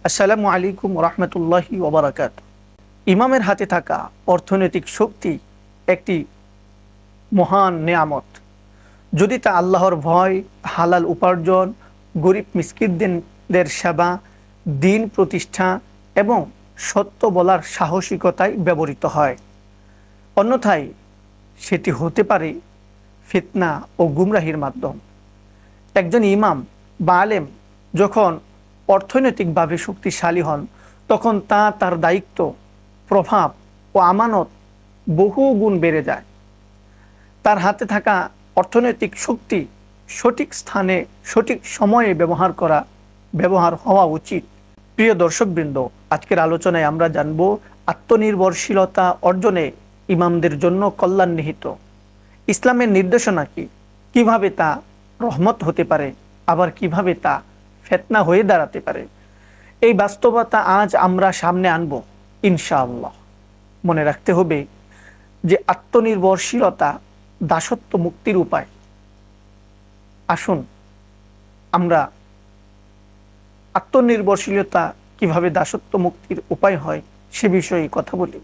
আসসালামু আলাইকুম রহমতুল্লাহি ওবরাকাত। ইমামের হাতে থাকা অর্থনৈতিক শক্তি একটি মহান নেয়ামত। যদি তা আল্লাহর ভয়, হালাল উপার্জন, গরিব মিসকিনদের সেবা, দিন প্রতিষ্ঠা এবং সত্য বলার সাহসিকতায় ব্যবহৃত হয়। অন্যথায় সেটি হতে পারে ফিতনা ও গুমরাহির মাধ্যম। একজন ইমাম বা আলেম যখন অর্থনৈতিকভাবে শক্তিশালী হন, তখন তার দায়িত্ব, প্রভাব ও আমানত বহু গুণ বেড়ে যায়। তার হাতে থাকা অর্থনৈতিক শক্তি সঠিক স্থানে সঠিক সময়ে ব্যবহার হওয়া উচিত। প্রিয় দর্শকবৃন্দ, আজকের আলোচনায় আমরা জানব আত্মনির্ভরশীলতা অর্জনে ইমামদের জন্য কল্যাণ নিহিত। ইসলামের নির্দেশনা কি, কিভাবে তা রহমত হতে পারে, আবার কিভাবে তা ফিতনা হয়ে দাঁড়াতে পারে। এই বাস্তবতা আজ আমরা সামনে আনব ইনশাআল্লাহ। মনে রাখতে হবে যে আত্মনির্ভরশীলতা দাসত্ব মুক্তির উপায়। আসুন আমরা আত্মনির্ভরশীলতা কিভাবে দাসত্ব মুক্তির উপায় হয় সে বিষয়ে কথা বলি।